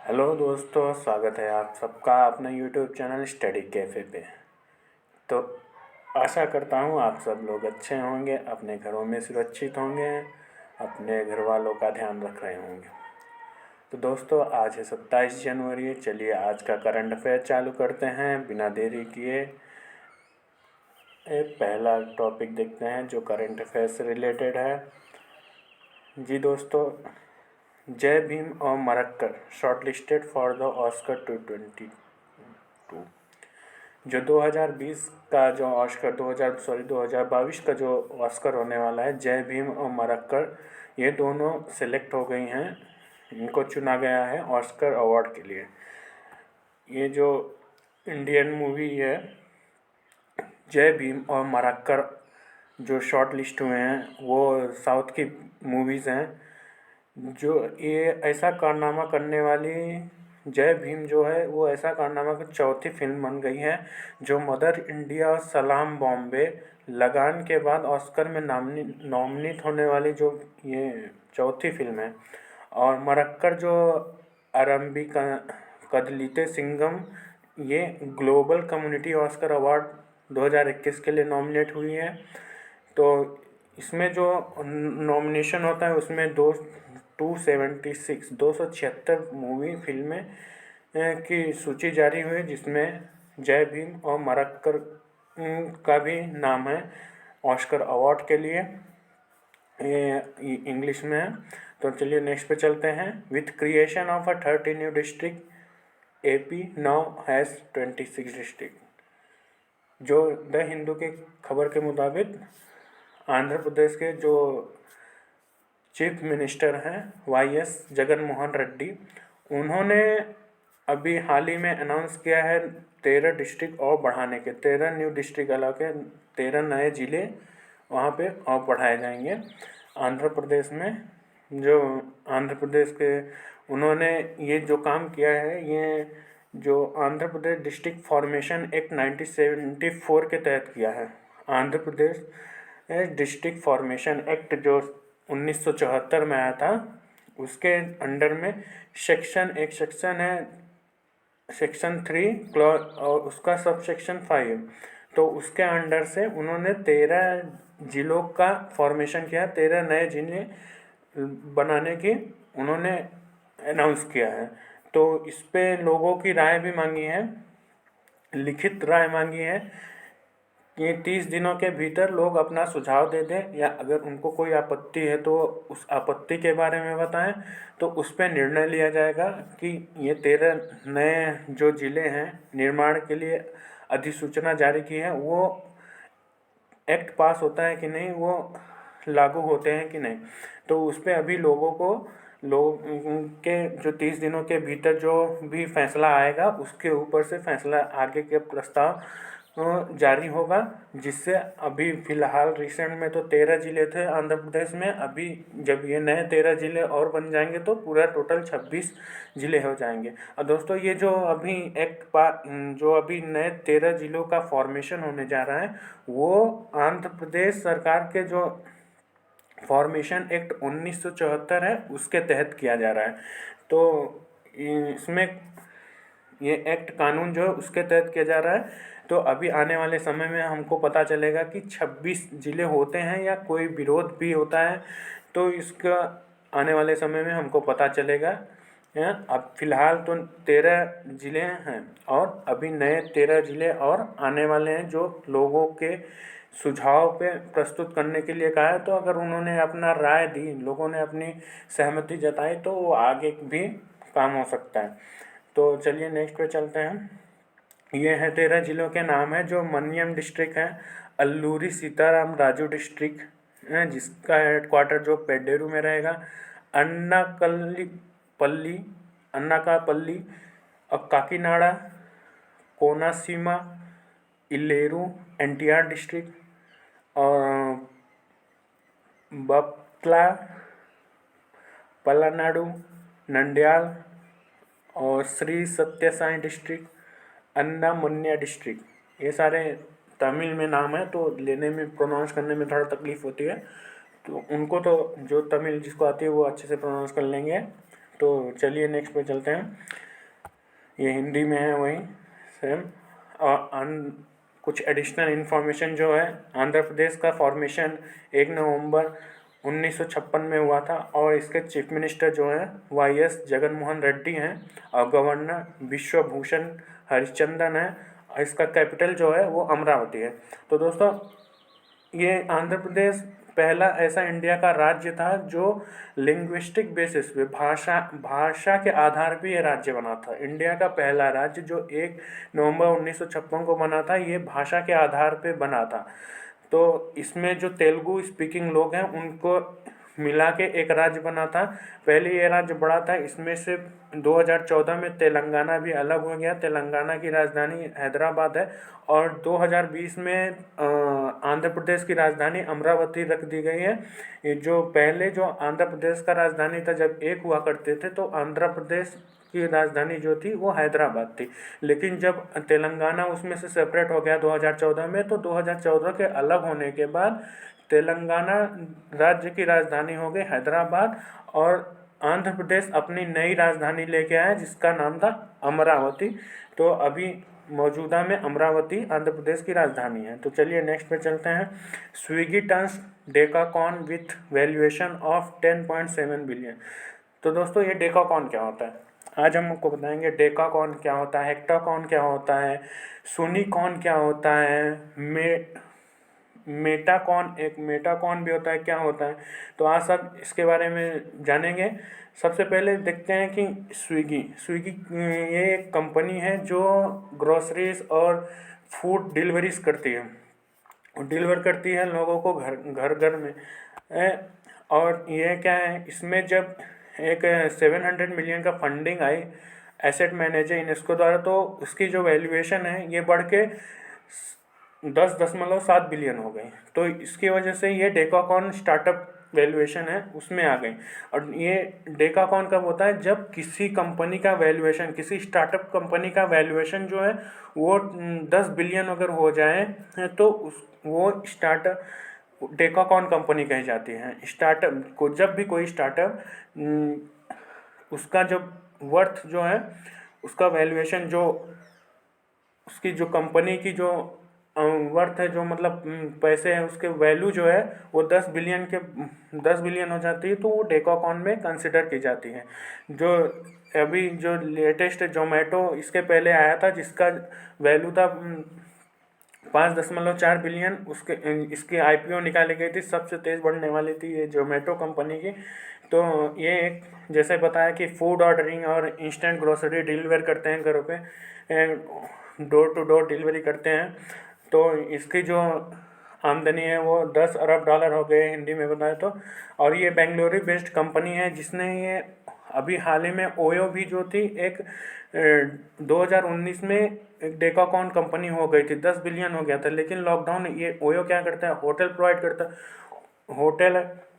Hello दोस्तों, स्वागत है आप सबका अपना यूट्यूब चैनल स्टडी कैफ़े पे। तो आशा करता हूँ आप सब लोग अच्छे होंगे, अपने घरों में सुरक्षित होंगे, अपने घर वालों का ध्यान रख रहे होंगे। तो दोस्तों, आज है 27 जनवरी। चलिए आज का करंट अफेयर चालू करते हैं बिना देरी किए। पहला टॉपिक देखते हैं जो करंट अफेयर से रिलेटेड है। जी दोस्तों, जय भीम और Marakkar shortlisted for the Oscar 2022। जो 2020 का जो ऑस्कर 2022 का जो ऑस्कर होने वाला है, जय भीम और मरक्कर ये दोनों सेलेक्ट हो गई हैं। इनको चुना गया है ऑस्कर अवार्ड के लिए। ये जो इंडियन मूवी है जय भीम और मरक्कर जो शॉर्ट लिस्ट हुए हैं वो साउथ की मूवीज़ हैं। जो ये ऐसा कारनामा करने वाली जय भीम जो है वो ऐसा कारनामा की चौथी फिल्म बन गई है जो मदर इंडिया और सलाम बॉम्बे लगान के बाद ऑस्कर में नॉमिनेट होने वाली जो ये चौथी फिल्म है। और मरक्कर जो अरम्बी कदलिते सिंगम ये ग्लोबल कम्युनिटी ऑस्कर अवार्ड 2021 के लिए नॉमिनेट हुई है। तो इसमें जो नॉमिनेशन होता है उसमें 276 मूवी फिल्में की सूची जारी हुई, जिसमें जय भीम और मरक्कर का भी नाम है ऑस्कर अवार्ड के लिए। ये इंग्लिश में है। तो चलिए नेक्स्ट पे चलते हैं। With creation of a 30 new district AP now has 26 district. जो द हिंदू के खबर के मुताबिक आंध्र प्रदेश के जो चीफ मिनिस्टर हैं वाई.एस. जगन मोहन रेड्डी, उन्होंने अभी हाल ही में अनाउंस किया है 13 डिस्ट्रिक्ट और बढ़ाने के, 13 न्यू डिस्ट्रिक्ट अला के 13 नए ज़िले वहाँ पे और बढ़ाए जाएंगे आंध्र प्रदेश में। जो आंध्र प्रदेश के उन्होंने ये जो काम किया है, ये जो Andhra Pradesh district formation act 1974 के तहत किया है। Andhra Pradesh district formation act जो 1974 में आया था, उसके अंडर में एक सेक्शन है सेक्शन 3 क्लॉज और उसका सब सेक्शन 5। तो उसके अंडर से उन्होंने 13 ज़िलों का फॉर्मेशन किया, 13 नए ज़िले बनाने की उन्होंने अनाउंस किया है। तो इस पे लोगों की राय भी मांगी है, लिखित राय मांगी है कि 30 दिनों के भीतर लोग अपना सुझाव दे दें, या अगर उनको कोई आपत्ति है तो उस आपत्ति के बारे में बताएं। तो उस पर निर्णय लिया जाएगा कि ये 13 नए जो ज़िले हैं निर्माण के लिए अधिसूचना जारी की है, वो एक्ट पास होता है कि नहीं, वो लागू होते हैं कि नहीं। तो उस पर अभी लोग के जो 30 दिनों के भीतर जो भी फैसला आएगा उसके ऊपर से फैसला आगे के प्रस्ताव जारी होगा। जिससे अभी फ़िलहाल रिसेंट में तो 13 ज़िले थे आंध्र प्रदेश में, अभी जब ये नए 13 ज़िले और बन जाएंगे तो पूरा टोटल 26 ज़िले हो जाएंगे। और दोस्तों, ये जो अभी जो अभी नए 13 ज़िलों का फॉर्मेशन होने जा रहा है, वो आंध्र प्रदेश सरकार के जो फॉर्मेशन एक्ट 1974 है उसके तहत किया जा रहा है। तो इसमें ये एक्ट कानून जो है उसके तहत किया जा रहा है। तो अभी आने वाले समय में हमको पता चलेगा कि 26 ज़िले होते हैं या कोई विरोध भी होता है, तो इसका आने वाले समय में हमको पता चलेगा। अब फिलहाल तो 13 ज़िले हैं और अभी नए 13 ज़िले और आने वाले हैं जो लोगों के सुझाव पे प्रस्तुत करने के लिए कहा है। तो अगर उन्होंने अपना राय दी, लोगों ने अपनी सहमति जताई, तो वो आगे भी काम हो सकता है। तो चलिए नेक्स्ट पे चलते हैं। ये है 13 ज़िलों के नाम है। जो मन्यम डिस्ट्रिक्ट है, अल्लूरी सीताराम राजू डिस्ट्रिक्ट है जिसका हेडक्वार्टर जो पेड्डेरू में रहेगा, अन्नाकापल्ली और काकीनाडा, कोनासीमा, इल्लेरू एनटीआर डिस्ट्रिक्ट, और बप्ला, पलानाडु, नंड्याल और श्री सत्य साई डिस्ट्रिक्ट, अन्नामन्या डिस्ट्रिक्ट। ये सारे तमिल में नाम है तो लेने में प्रोनाउंस करने में थोड़ा तकलीफ़ होती है, तो उनको तो जो तमिल जिसको आती है वो अच्छे से प्रोनाउंस कर लेंगे। तो चलिए नेक्स्ट पे चलते हैं। ये हिंदी में है वही सेम। और कुछ एडिशनल इन्फॉर्मेशन जो है, आंध्र प्रदेश का फॉर्मेशन 1 नवंबर 1956 में हुआ था और इसके चीफ मिनिस्टर जो हैं वाई.एस. जगन मोहन रेड्डी हैं और गवर्नर विश्वभूषण हरिचंदन है। और इसका कैपिटल जो है वो अमरावती है। तो दोस्तों, ये आंध्र प्रदेश पहला ऐसा इंडिया का राज्य था जो लिंग्विस्टिक बेसिस पे भाषा के आधार पे ये राज्य बना था। इंडिया का पहला राज्य जो 1 नवंबर 1956 को बना था, ये भाषा के आधार पे बना था। तो इसमें जो तेलुगु स्पीकिंग लोग हैं उनको मिला के एक राज्य बना था। पहले ये राज्य बड़ा था, इसमें से 2014 में तेलंगाना भी अलग हो गया। तेलंगाना की राजधानी हैदराबाद है और 2020 में आंध्र प्रदेश की राजधानी अमरावती रख दी गई है। ये जो पहले जो आंध्र प्रदेश का राजधानी था, जब एक हुआ करते थे तो आंध्र प्रदेश की राजधानी जो थी वो हैदराबाद थी। लेकिन जब तेलंगाना उसमें से सेपरेट हो गया 2014 में, तो 2014 के अलग होने के बाद तेलंगाना राज्य की राजधानी हो गई हैदराबाद और आंध्र प्रदेश अपनी नई राजधानी लेके आया जिसका नाम था अमरावती। तो अभी मौजूदा में अमरावती आंध्र प्रदेश की राजधानी है। तो चलिए नेक्स्ट पे चलते हैं। Swiggy turns decacorn with valuation of 10.7 billion. तो दोस्तों, ये डेकाकॉन क्या होता है आज हम आपको बताएंगे। डेकाकॉन क्या होता है, हेक्टाकॉन क्या होता है, सुनिकॉन क्या होता है, मेटाकॉन, एक मेटाकॉन भी होता है, क्या होता है। तो आज सब इसके बारे में जानेंगे। सबसे पहले देखते हैं कि स्विगी स्विगी ये एक कंपनी है जो ग्रोसरीज और फूड डिलीवरीज करती है, डिलीवर करती है लोगों को घर घर घर में। और ये क्या है, इसमें जब एक 700 मिलियन का फंडिंग आई एसेट मैनेजर इनेस्को द्वारा, तो उसकी जो वैल्यूएशन है ये बढ़ के 10.7 बिलियन हो गई। तो इसकी वजह से ये डेकाकॉन स्टार्टअप वैल्यूएशन है उसमें आ गई। और ये डेकाकॉन कब होता है, जब किसी कंपनी का वैल्यूएशन, किसी स्टार्टअप कंपनी का वैल्यूएशन जो है वो 10 बिलियन अगर हो जाए तो वो स्टार्टअप डेकाकॉन कंपनी कही जाती है। स्टार्टअप को जब भी कोई स्टार्टअप उसका जब वर्थ जो है, उसका वैल्यूएशन जो उसकी जो कंपनी की जो वर्थ है, जो मतलब पैसे हैं, उसके वैल्यू जो है वो 10 बिलियन हो जाती है, तो वो डेकाकॉन में कंसिडर की जाती है। जो अभी जो लेटेस्ट जोमेटो इसके पहले आया था जिसका वैल्यू था 5.4 बिलियन, उसके इसकी आईपीओ निकाली गई थी, सबसे तेज़ बढ़ने वाली थी ये जोमेटो कंपनी की। तो ये एक जैसे बताया कि फूड ऑर्डरिंग और इंस्टेंट ग्रोसरी डिलीवर करते हैं घरों पे, डोर टू डोर डिलीवरी करते हैं। तो इसकी जो आमदनी है वो 10 अरब डॉलर हो गए हिंदी में बताए तो। और ये बेंगलुरु बेस्ड कंपनी है जिसने ये अभी हाल ही में ओयो भी जो थी एक 2019 में एक डेकाकॉन कंपनी हो गई थी, 10 बिलियन हो गया था। लेकिन लॉकडाउन, ये ओयो क्या करता है, होटल प्रोवाइड करता है, होटल है।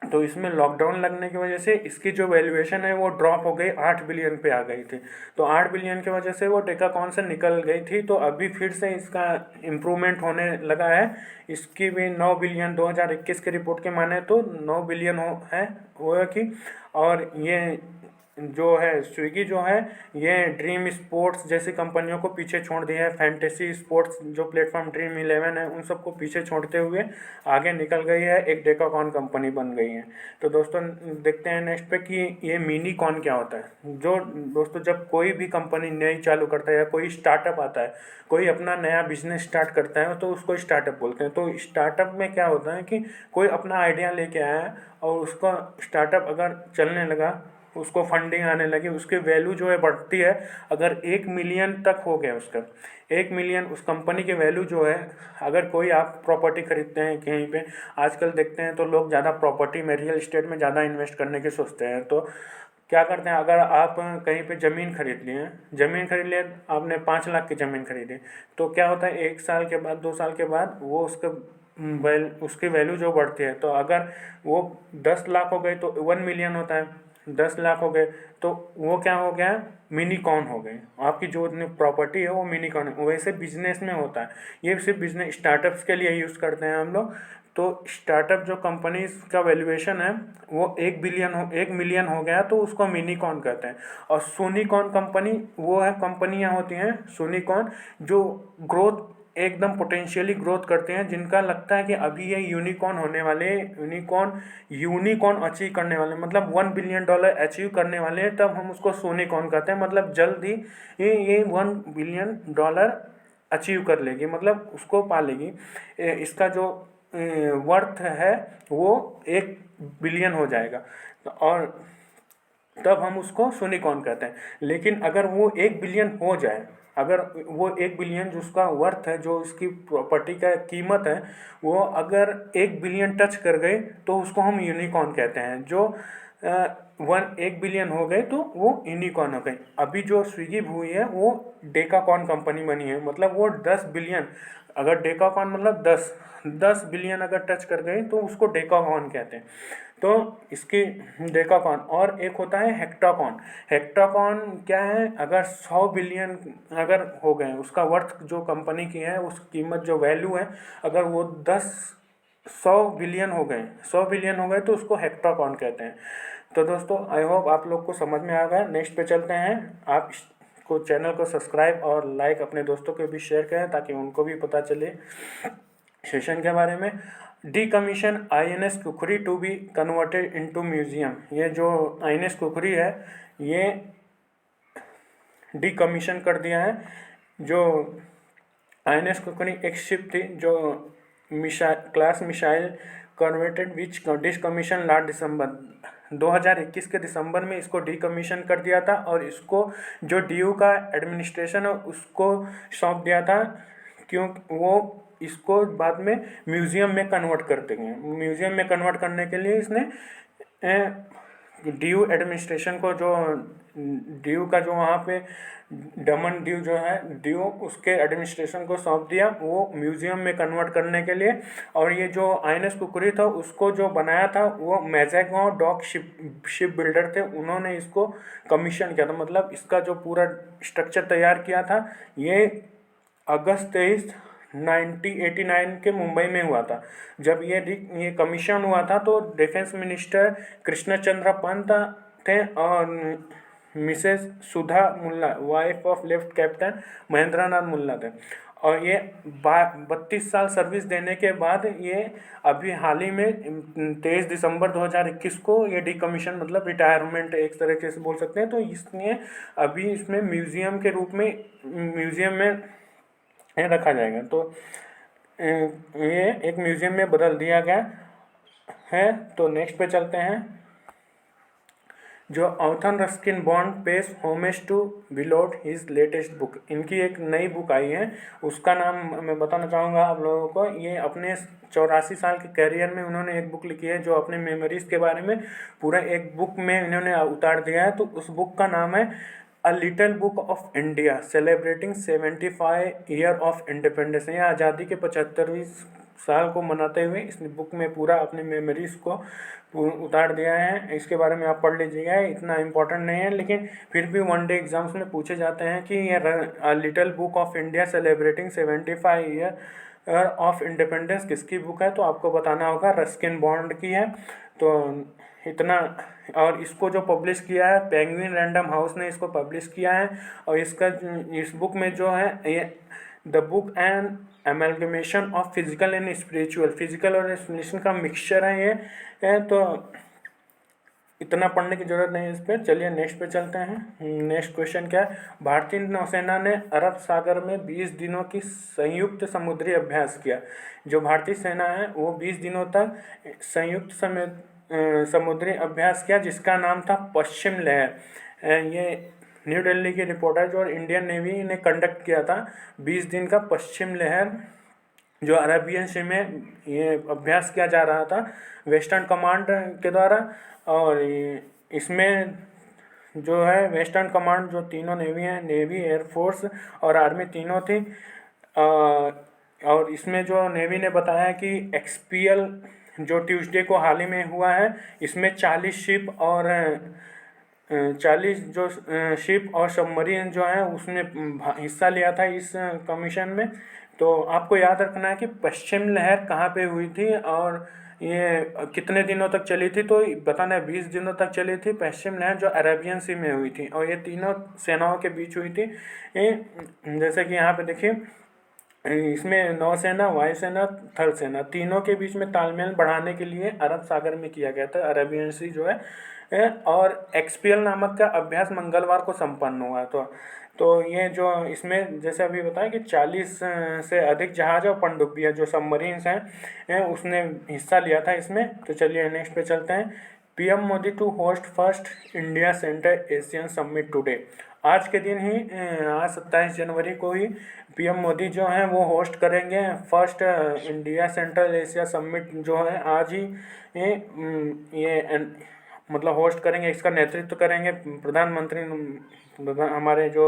तो इसमें लॉकडाउन लगने की वजह से इसकी जो वैल्यूएशन है वो ड्रॉप हो गई, 8 बिलियन पे आ गई थी। तो 8 बिलियन की वजह से वो डेकाकॉन से निकल गई थी। तो अभी फिर से इसका इम्प्रूवमेंट होने लगा है। इसकी भी 9 बिलियन 2021 के रिपोर्ट के माने तो 9 बिलियन है वो की। और ये जो है स्विगी जो है ये ड्रीम स्पोर्ट्स जैसी कंपनियों को पीछे छोड़ दिया है। फैंटेसी स्पोर्ट्स जो प्लेटफॉर्म ड्रीम 11 है उन सबको पीछे छोड़ते हुए आगे निकल गई है, एक डेकाकॉन कंपनी बन गई है। तो दोस्तों देखते हैं नेक्स्ट पे कि ये मिनी कॉन क्या होता है। जो दोस्तों, जब कोई भी कंपनी नई चालू करता है या कोई स्टार्टअप आता है, कोई अपना नया बिजनेस स्टार्ट करता है तो उसको स्टार्टअप बोलते हैं। तो स्टार्टअप में क्या होता है कि कोई अपना आइडिया लेके आया और उसका स्टार्टअप अगर चलने लगा, उसको फंडिंग आने लगी, उसकी वैल्यू जो है बढ़ती है। अगर 1 मिलियन तक हो गया उसका, 1 मिलियन उस कंपनी की वैल्यू जो है, अगर कोई आप प्रॉपर्टी खरीदते हैं कहीं पे, आजकल देखते हैं तो लोग ज़्यादा प्रॉपर्टी में, रियल इस्टेट में ज़्यादा इन्वेस्ट करने की सोचते हैं। तो क्या करते हैं, अगर आप कहीं पे ज़मीन खरीद लिए, ज़मीन खरीद लिए आपने 5 लाख की ज़मीन खरीदी, तो क्या होता है 1 साल के बाद 2 साल के बाद वो उसकी वैल्यू जो बढ़ती है। तो अगर वो 10 लाख हो गई तो 1 मिलियन होता है, 10 लाख हो गए तो वो क्या हो गया, मिनी कॉन हो गए। आपकी जो प्रॉपर्टी है वो मिनी कॉन है। वैसे बिजनेस में होता है, ये सिर्फ बिजनेस स्टार्टअप्स के लिए यूज़ करते हैं हम लोग। तो स्टार्टअप जो कंपनीज का वैल्यूएशन है वो 1 मिलियन हो गया तो उसको मिनीकॉर्न कहते हैं। और सूनिकॉर्न कंपनी वो है, कंपनियां होती हैं सूनिकॉर्न जो ग्रोथ एकदम पोटेंशियली ग्रोथ करते हैं, जिनका लगता है कि अभी ये यूनिकॉर्न होने वाले, यूनिकॉर्न अचीव करने वाले, मतलब $1 बिलियन अचीव करने वाले हैं, तब हम उसको सूनिकॉर्न कहते हैं। मतलब जल्द ही ये $1 बिलियन अचीव कर लेगी, मतलब उसको पा लेगी। इसका जो वर्थ है वो 1 बिलियन हो जाएगा, और तब हम उसको यूनिकॉर्न कहते हैं। लेकिन अगर वो 1 बिलियन हो जाए, अगर वो 1 बिलियन जो उसका वर्थ है, जो उसकी प्रॉपर्टी का कीमत है, वो अगर 1 बिलियन टच कर गई तो उसको हम यूनिकॉर्न कहते हैं। जो 1 बिलियन हो गए तो वो यूनिकॉर्न हो गई। अभी जो स्विगी हुई है वो डेकाकॉर्न कंपनी बनी है, मतलब वो 10 बिलियन, अगर डेकाकॉर्न मतलब 10 बिलियन अगर टच कर गई तो उसको डेकाकॉर्न कहते हैं। तो इसकी डेकाकॉर्न, और एक होता है हेक्टाकॉर्न। हेक्टाकॉर्न क्या है, अगर 100 बिलियन अगर हो गए, उसका वर्थ जो कंपनी की है, उस कीमत जो वैल्यू है, अगर वो 100 बिलियन हो गए, 100 बिलियन हो गए तो उसको हेक्टाकॉर्न कहते हैं। तो दोस्तों आई होप आप लोग को समझ में आ गया। नेक्स्ट पे चलते हैं। आप को चैनल को सब्सक्राइब और लाइक अपने दोस्तों के भी शेयर करें ताकि उनको भी पता चले सेशन के बारे में। Decommission INS Khukri to be converted into museum. ये जो INS कुकरी है ये डीकमीशन कर दिया है। जो INS कुकरी एक शिप थी जो क्लास मिसाइल कन्वर्टेड विच डिसकमीशन लास्ट दिसंबर 2021 के दिसंबर में इसको डीकमीशन कर दिया था, और इसको जो DU का एडमिनिस्ट्रेशन है उसको सौंप दिया था, क्योंकि वो इसको बाद में म्यूज़ियम में कन्वर्ट कर देंगे। म्यूज़ियम में कन्वर्ट करने के लिए इसने DU एडमिनिस्ट्रेशन को, जो DU का जो वहाँ पे दमन DU जो है DU, उसके एडमिनिस्ट्रेशन को सौंप दिया वो म्यूज़ियम में कन्वर्ट करने के लिए। और ये जो INS कुकरी था उसको जो बनाया था वो मैज़ेगांव डॉक शिप बिल्डर थे, उन्होंने इसको कमीशन किया था। मतलब इसका जो पूरा स्ट्रक्चर तैयार किया था ये अगस्त 23 1989 के मुंबई में हुआ था। जब ये कमीशन हुआ था तो डिफेंस मिनिस्टर कृष्ण चंद्र पंत थे, और Mrs Sudha Mulla, wife of left captain Mahendra Nath Mulla थे। और ये 32 साल सर्विस देने के बाद ये अभी हाल ही में 23 दिसंबर 2021 को ये डिकमीशन, मतलब रिटायरमेंट एक तरीके से बोल सकते हैं। तो इसलिए अभी इसमें म्यूज़ियम के रूप में म्यूज़ियम में रखा जाएगा। तो ये एक म्यूज़ियम में बदल दिया गया है। तो नेक्स्ट पे चलते हैं। जो author Ruskin Bond pays homage to beloved his latest book, इनकी एक नई बुक आई है, उसका नाम मैं बताना चाहूँगा आप लोगों को। ये अपने 84 साल के करियर में उन्होंने एक बुक लिखी है जो अपने मेमोरीज़ के बारे में पूरा एक बुक में इन्होंने उतार दिया है। तो उस बुक का नाम है a little book of India celebrating 75 year of independence. ये आज़ादी के 75वीं साल को मनाते हुए इस बुक में पूरा अपने मेमोरीज़ को उतार दिया है। इसके बारे में आप पढ़ लीजिएगा, इतना इम्पोर्टेंट नहीं है, लेकिन फिर भी वन डे एग्जाम्स में पूछे जाते हैं कि ये little book of India celebrating 75 year of independence किसकी बुक है, तो आपको बताना होगा रस्किन बॉन्ड की है। तो इतना, और इसको जो पब्लिश किया है पेंगुइन रैंडम हाउस ने इसको पब्लिश किया है। और इस बुक में जो है ये the book and amalgamation of physical and spiritual, physical और स्पिरिचुअल का मिक्सचर है ये। तो इतना पढ़ने की जरूरत नहीं है इस पर। चलिए नेक्स्ट पे चलते हैं। नेक्स्ट क्वेश्चन क्या है, भारतीय नौसेना ने अरब सागर में 20 दिनों की संयुक्त समुद्री अभ्यास किया। जो भारतीय सेना है वो 20 दिनों तक संयुक्त समुद्री अभ्यास किया जिसका नाम था पश्चिम लहर। ये न्यू दिल्ली की रिपोर्टर और इंडियन नेवी ने कंडक्ट किया था 20 दिन का पश्चिम लहर, जो अरेबियन सी में ये अभ्यास किया जा रहा था वेस्टर्न कमांड के द्वारा। और इसमें जो है वेस्टर्न कमांड जो तीनों नेवी हैं, नेवी, एयरफोर्स और आर्मी तीनों थी। और इसमें जो नेवी ने बताया कि XPL जो ट्यूसडे को हाल ही में हुआ है, इसमें 40 शिप और 40 जो शिप और सबमरीन जो हैं उसने हिस्सा लिया था इस कमीशन में। तो आपको याद रखना है कि पश्चिम लहर कहाँ पे हुई थी और ये कितने दिनों तक चली थी, तो बताना है 20 दिनों तक चली थी पश्चिम लहर, जो अरेबियन सी में हुई थी और ये तीनों सेनाओं के बीच हुई थी। जैसे कि यहाँ पे देखिए, इसमें नौसेना, वायुसेना, थल सेना तीनों के बीच में तालमेल बढ़ाने के लिए अरब सागर में किया गया था, अरेबियन सी जो है। और एक्सपीएल नामक का अभ्यास मंगलवार को संपन्न हुआ। तो ये जो इसमें जैसे अभी बताया कि 40 से अधिक जहाज और पनडुब्बियाँ जो सबमरीन्स हैं उसने हिस्सा लिया था इसमें। तो चलिए नेक्स्ट पे चलते हैं। PM Modi to host first India centre Asian summit today. आज के दिन ही आज 27 जनवरी को ही पीएम मोदी जो हैं वो होस्ट करेंगे first India central Asia summit जो है आज ही। मतलब होस्ट करेंगे, इसका नेतृत्व करेंगे प्रधानमंत्री हमारे जो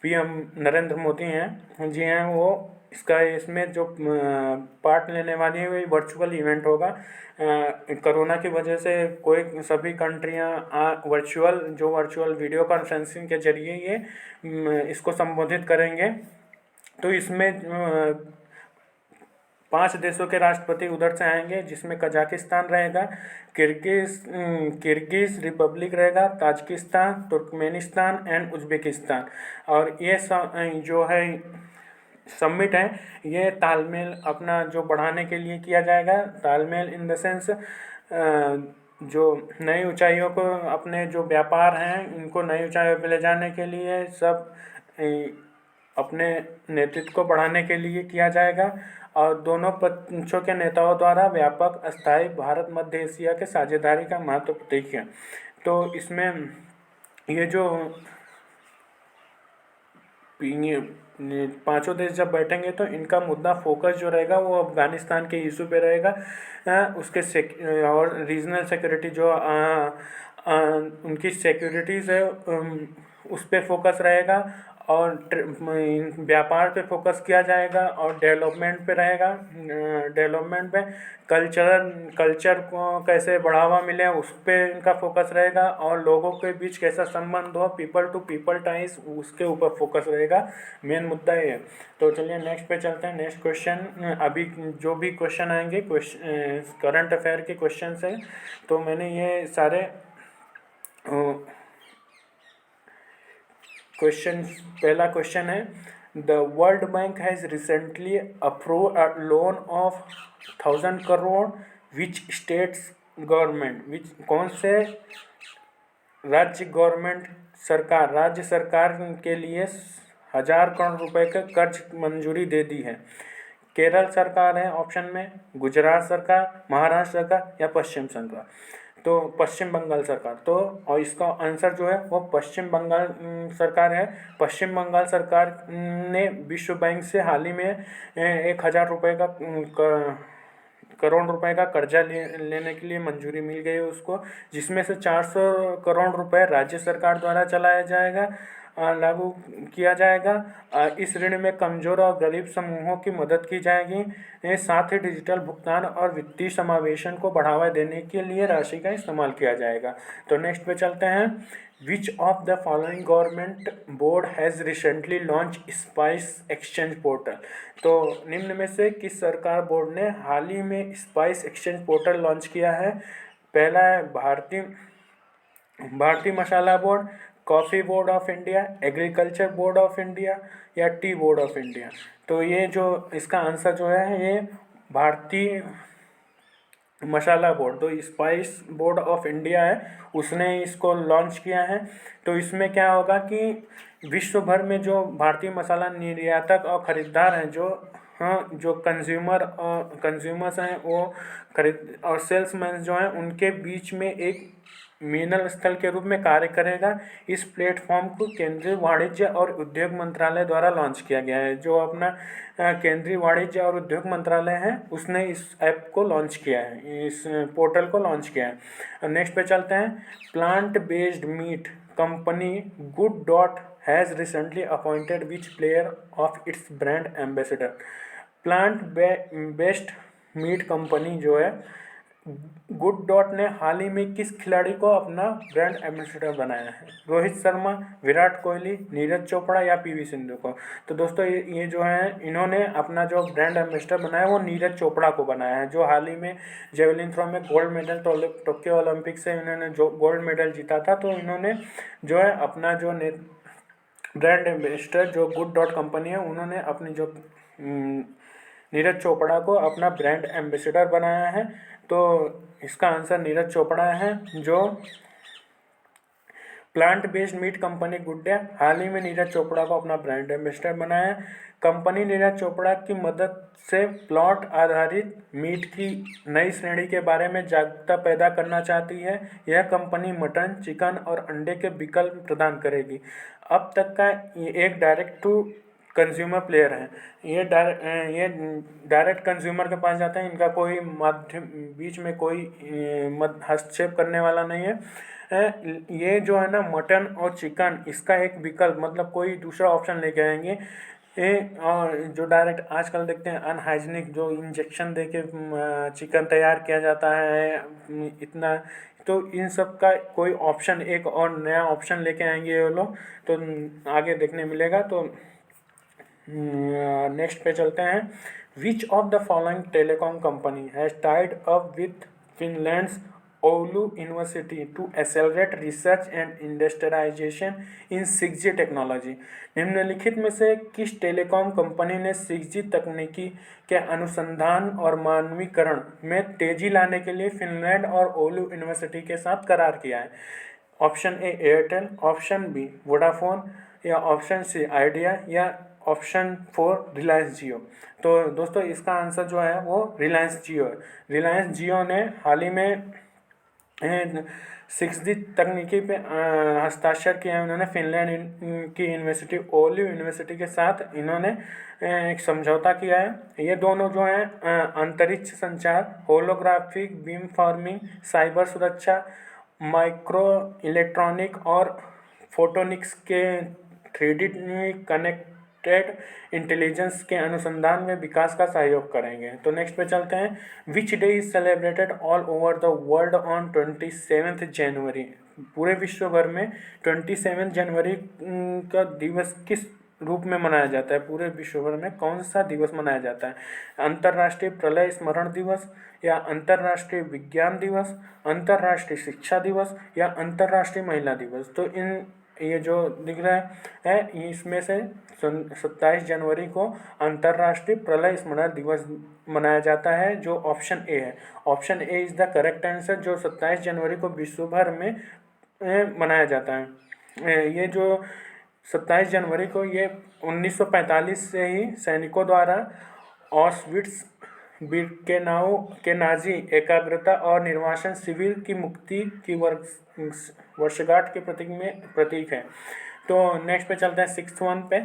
पीएम नरेंद्र मोदी हैं जी हैं वो। इसमें जो पार्ट लेने वाली है वही वर्चुअल इवेंट होगा। कोरोना की वजह से कोई सभी कंट्रियां वर्चुअल वीडियो कॉन्फ्रेंसिंग के जरिए ये इसको संबोधित करेंगे। तो इसमें 5 देशों के राष्ट्रपति उधर से आएंगे, जिसमें कजाकिस्तान रहेगा, किर्गिज रिपब्लिक रहेगा, ताजिकिस्तान, तुर्कमेनिस्तान एंड उज्बेकिस्तान। और ये जो है समिट है ये तालमेल अपना जो बढ़ाने के लिए किया जाएगा। तालमेल इन द सेंस जो नई ऊंचाइयों को, अपने जो व्यापार हैं इनको नई ऊंचाइयों पर ले जाने के लिए सब अपने नेतृत्व को बढ़ाने के लिए किया जाएगा। और दोनों पक्षों के नेताओं द्वारा व्यापक अस्थायी भारत मध्य एशिया के साझेदारी का महत्व प्रतीक है। तो इसमें ये जो पांचों देश जब बैठेंगे तो इनका मुद्दा फोकस जो रहेगा वो अफगानिस्तान के इशू पे रहेगा। उसके और रीजनल सिक्योरिटी जो उनकी सिक्योरिटीज़ है उस पर फोकस रहेगा। और व्यापार पे फोकस किया जाएगा और डेवलपमेंट पे रहेगा। डेवलपमेंट पे कल्चर को कैसे बढ़ावा मिले उस पर इनका फोकस रहेगा। और लोगों के बीच कैसा संबंध हो, पीपल टू पीपल टाइज, उसके ऊपर फोकस रहेगा। मेन मुद्दा ये है। तो चलिए नेक्स्ट पे चलते हैं। नेक्स्ट क्वेश्चन, अभी जो भी क्वेश्चन आएंगे करंट अफेयर के क्वेश्चन है, तो मैंने ये सारे क्वेश्चन। पहला क्वेश्चन है, the world bank has recently approve a loan of 1000 crore which states government, कौन से राज्य सरकार के लिए 1000 करोड़ रुपए का कर्ज मंजूरी दे दी है। केरल सरकार है ऑप्शन में, गुजरात सरकार, महाराष्ट्र सरकार या पश्चिम सरकार। तो पश्चिम बंगाल सरकार। तो और इसका आंसर जो है वो पश्चिम बंगाल सरकार है। पश्चिम बंगाल सरकार ने विश्व बैंक से हाल ही में 1000 रुपये का करोड़ रुपए का कर्जा लेने के लिए मंजूरी मिल गई है उसको, जिसमें से 400 करोड़ रुपए राज्य सरकार द्वारा चलाया जाएगा, लागू किया जाएगा। इस ऋण में कमजोर और गरीब समूहों की मदद की जाएगी। साथ ही डिजिटल भुगतान और वित्तीय समावेशन को बढ़ावा देने के लिए राशि का इस्तेमाल किया जाएगा। तो नेक्स्ट पे चलते हैं। Which of the following government board has recently launch spice exchange portal. तो निम्न में से किस सरकार बोर्ड ने हाल ही में स्पाइस एक्सचेंज पोर्टल लॉन्च किया है। पहला है Bharatiya Masala board, coffee board of India, agriculture board of India या टी बोर्ड ऑफ इंडिया। तो ये जो इसका आंसर जो है ये भारतीय मसाला बोर्ड, तो स्पाइस बोर्ड ऑफ इंडिया है, उसने इसको लॉन्च किया है। तो इसमें क्या होगा कि विश्व भर में जो भारतीय मसाला निर्यातक और ख़रीदार हैं, जो कंज्यूमर्स हैं वो खरीद और सेल्समैन जो हैं उनके बीच में एक मिलन स्थल के रूप में कार्य करेगा। इस प्लेटफॉर्म को केंद्रीय वाणिज्य और उद्योग मंत्रालय द्वारा लॉन्च किया गया है। जो अपना केंद्रीय वाणिज्य और उद्योग मंत्रालय है उसने इस ऐप को लॉन्च किया है, इस पोर्टल को लॉन्च किया है। नेक्स्ट पे चलते हैं। Plant based meat company good dot has recently appointed which player of its brand ambassador. Plant based meat company जो है गुड डॉट ने हाल ही में किस खिलाड़ी को अपना ब्रांड एम्बेसडर बनाया है? रोहित शर्मा, विराट कोहली, नीरज चोपड़ा या पीवी सिंधु को? तो दोस्तों ये जो है इन्होंने अपना जो ब्रांड एम्बेसडर बनाया वो नीरज चोपड़ा को बनाया है, जो हाल ही में जेवलिन थ्रो में गोल्ड मेडल टोक्यो ओलंपिक से इन्होंने जो गोल्ड मेडल जीता था, तो इन्होंने जो है अपना जो ब्रांड एम्बेसडर जो गुड डॉट कंपनी है उन्होंने अपनी जो नीरज चोपड़ा को अपना ब्रांड एम्बेसडर बनाया है। तो इसका आंसर नीरज चोपड़ा है, जो plant based meat company good day हाल ही में नीरज चोपड़ा को अपना ब्रांड एम्बेसडर बनाया है। कंपनी नीरज चोपड़ा की मदद से प्लॉट आधारित मीट की नई श्रेणी के बारे में जागरूकता पैदा करना चाहती है। यह कंपनी मटन, चिकन और अंडे के विकल्प प्रदान करेगी। अब तक का ये एक डायरेक्ट टू कंज्यूमर प्लेयर है। ये डायरेक्ट कंज्यूमर के पास जाते हैं, इनका कोई माध्यम बीच में कोई हस्तक्षेप करने वाला नहीं है। ये जो है ना मटन और चिकन, इसका एक विकल्प मतलब कोई दूसरा ऑप्शन लेके आएंगे। और जो डायरेक्ट आजकल देखते हैं अनहाइजीनिक जो इंजेक्शन देके चिकन तैयार किया जाता है इतना, तो इन सब का कोई ऑप्शन एक और नया ऑप्शन लेके आएंगे ये लोग, तो आगे देखने मिलेगा। तो नेक्स्ट पे चलते हैं। Which of the following telecom company has tied up with Finland's Oulu university to accelerate research and industrialisation in 6G technology? निम्नलिखित में से किस टेलीकॉम कंपनी ने 6G तकनीकी के अनुसंधान और मानवीकरण में तेजी लाने के लिए फिनलैंड और ओलू यूनिवर्सिटी के साथ करार किया है? Option A Airtel, option B Vodafone, या ऑप्शन सी आइडिया, या ऑप्शन 4 रिलायंस जियो? तो दोस्तों इसका आंसर जो है वो रिलायंस जियो है। रिलायंस जियो ने हाल ही में 6G तकनीकी पे हस्ताक्षर किया है उन्होंने फिनलैंड की यूनिवर्सिटी ओलू यूनिवर्सिटी के साथ इन्होंने एक समझौता किया है। ये दोनों जो हैं अंतरिक्ष संचार, होलोग्राफिक बीम फॉर्मिंग, साइबर सुरक्षा, माइक्रो इलेक्ट्रॉनिक और फोटोनिक्स के 3D कनेक्टेड इंटेलिजेंस के अनुसंधान में विकास का सहयोग करेंगे। तो नेक्स्ट पे चलते हैं। Which day is celebrated all over the world on 27 जनवरी? पूरे विश्व भर में 27 जनवरी का दिवस किस रूप में मनाया जाता है? पूरे विश्व भर में कौन सा दिवस मनाया जाता है? अंतर्राष्ट्रीय प्रलय स्मरण दिवस, या अंतर्राष्ट्रीय विज्ञान दिवस, अंतर्राष्ट्रीय शिक्षा दिवस, या अंतर्राष्ट्रीय महिला दिवस? तो इन ये जो दिख रहा है इसमें से 27 जनवरी को अंतर्राष्ट्रीय प्रलय स्मरण दिवस मनाया जाता है, जो ऑप्शन ए है। Option A is the correct answer, जो 27 जनवरी को विश्व भर में मनाया जाता है। ये जो 27 जनवरी को ये 1945 से ही सैनिकों द्वारा ऑस्विट्स बिर्केनाउ के नाजी एकाग्रता और निर्वासन शिविर की मुक्ति की वर्षगांठ के प्रतीक है। तो नेक्स्ट पे चलते हैं 6th वन पे।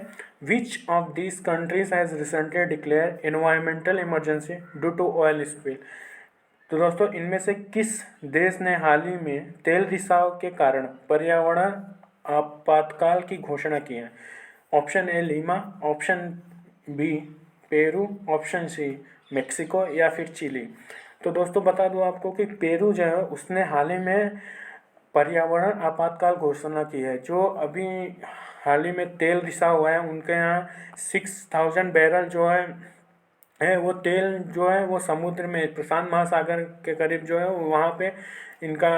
Which of this countries has recently declare environmental emergency due to oil spill? तो दोस्तों इनमें से किस देश ने हाल ही में तेल रिसाव के कारण पर्यावरण आपातकाल की घोषणा की है? Option A Lima, option B Peru, option C Mexico, या फिर चिली? तो दोस्तों बता दूं आपको कि पेरू जो है उसने हाल ही में पर्यावरण आपातकाल घोषणा की है। जो अभी हाल ही में तेल रिसाव हुआ है उनके यहाँ 6000 बैरल जो है वो तेल जो है वो समुद्र में प्रशांत महासागर के करीब जो है वहाँ पे इनका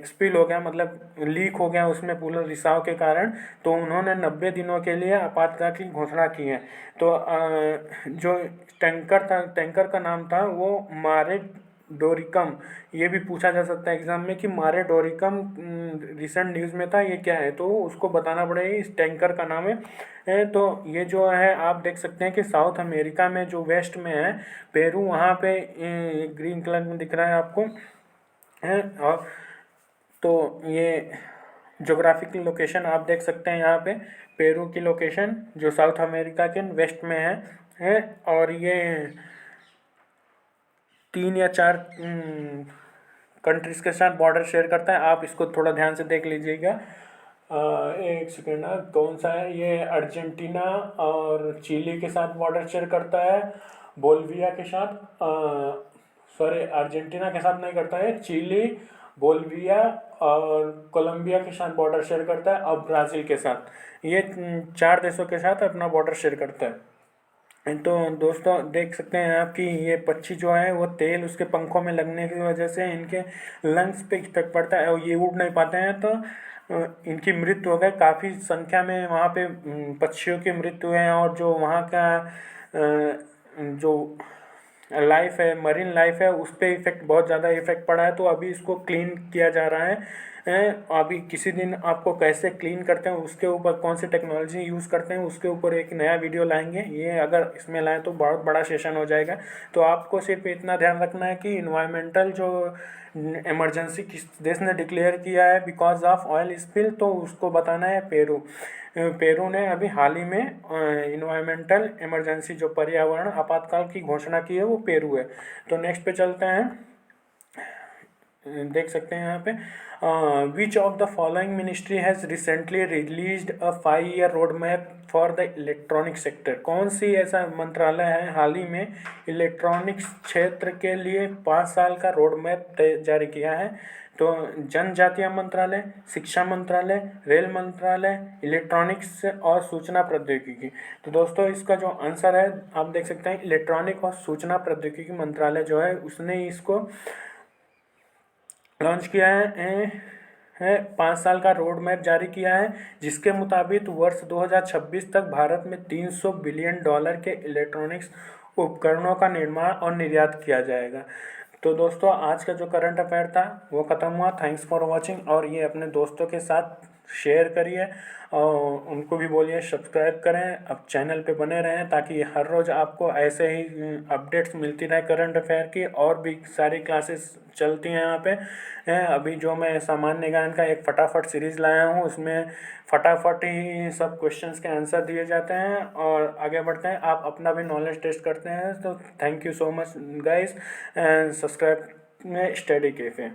स्पिल हो गया, मतलब लीक हो गया उसमें पूरा रिसाव के कारण। तो उन्होंने 90 दिनों के लिए आपातकाल की घोषणा की है। तो जो टैंकर का नाम था वो मारे डोरिकम। ये भी पूछा जा सकता है एग्जाम में कि मारे डोरिकम रिसेंट न्यूज़ में था, ये क्या है? तो उसको बताना पड़ेगा इस टैंकर का नाम है। तो ये जो है आप देख सकते हैं कि साउथ अमेरिका में जो वेस्ट में है पेरू, वहाँ पे ग्रीन कलर में दिख रहा है आपको है। और तो ये जोग्राफिकल लोकेशन आप देख सकते हैं यहाँ पे पेरू की लोकेशन जो साउथ अमेरिका के वेस्ट में है। और ये 3 या 4 कंट्रीज़ के साथ बॉर्डर शेयर करता है। आप इसको थोड़ा ध्यान से देख लीजिएगा। एक सेकेंड ना, कौन सा है ये? अर्जेंटीना और चिली के साथ बॉर्डर शेयर करता है, बोल्विया के साथ, सॉरी अर्जेंटीना के साथ नहीं करता है, चिली, बोलिविया और कोलंबिया के साथ बॉर्डर शेयर करता है, और ब्राज़ील के साथ। ये 4 देशों के साथ अपना बॉर्डर शेयर करता है। तो दोस्तों देख सकते हैं आप कि ये पक्षी जो है वो तेल उसके पंखों में लगने की वजह से इनके लंग्स पे इफेक्ट पड़ता है और ये उड़ नहीं पाते हैं, तो इनकी मृत्यु हो गई। काफ़ी संख्या में वहाँ पे पक्षियों की मृत्यु है, और जो वहाँ का जो लाइफ है, मरीन लाइफ है, उस पर इफेक्ट, बहुत ज़्यादा इफेक्ट पड़ा है। तो अभी इसको क्लीन किया जा रहा है। अभी किसी दिन आपको कैसे क्लीन करते हैं, उसके ऊपर कौन सी टेक्नोलॉजी यूज़ करते हैं, उसके ऊपर एक नया वीडियो लाएंगे। ये अगर इसमें लाएँ तो बहुत बड़ा सेशन हो जाएगा। तो आपको सिर्फ इतना ध्यान रखना है कि इन्वायरमेंटल जो इमरजेंसी किस देश ने डिक्लेयर किया है बिकॉज ऑफ ऑयल स्पिल, तो उसको बताना है पेरू। पेरू ने अभी हाल ही में इन्वायरमेंटल इमरजेंसी, जो पर्यावरण आपातकाल की घोषणा की है, वो पेरू है। तो नेक्स्ट पे चलते हैं। देख सकते हैं यहाँ पे, which of the following ministry has recently released a 5-year road map for the electronic sector. कौन सी ऐसा मंत्रालय है हाल ही में इलेक्ट्रॉनिक्स क्षेत्र के लिए 5 साल का रोड मैप जारी किया है? तो जनजातीय मंत्रालय, शिक्षा मंत्रालय, रेल मंत्रालय, इलेक्ट्रॉनिक्स और सूचना प्रौद्योगिकी। तो दोस्तों इसका जो आंसर है आप देख सकते हैं, इलेक्ट्रॉनिक और सूचना प्रौद्योगिकी मंत्रालय जो है उसने इसको लॉन्च किया है 5 साल का रोड मैप जारी किया है, जिसके मुताबिक वर्ष 2026 तक भारत में $300 बिलियन के इलेक्ट्रॉनिक्स उपकरणों का निर्माण और निर्यात किया जाएगा। तो दोस्तों आज का जो करंट अफेयर था वो ख़त्म हुआ। थैंक्स फॉर वॉचिंग, और ये अपने दोस्तों के साथ शेयर करिए और उनको भी बोलिए सब्सक्राइब करें, अब चैनल पे बने रहें ताकि हर रोज़ आपको ऐसे ही अपडेट्स मिलती रहे करंट अफेयर की। और भी सारी क्लासेस चलती हैं यहाँ पे। अभी जो मैं सामान्य ज्ञान का एक फटाफट सीरीज़ लाया हूँ, उसमें फटाफट ही सब क्वेश्चंस के आंसर दिए जाते हैं और आगे बढ़ते हैं। आप अपना भी नॉलेज टेस्ट करते हैं। तो thank you so much guys, subscribe study cafe.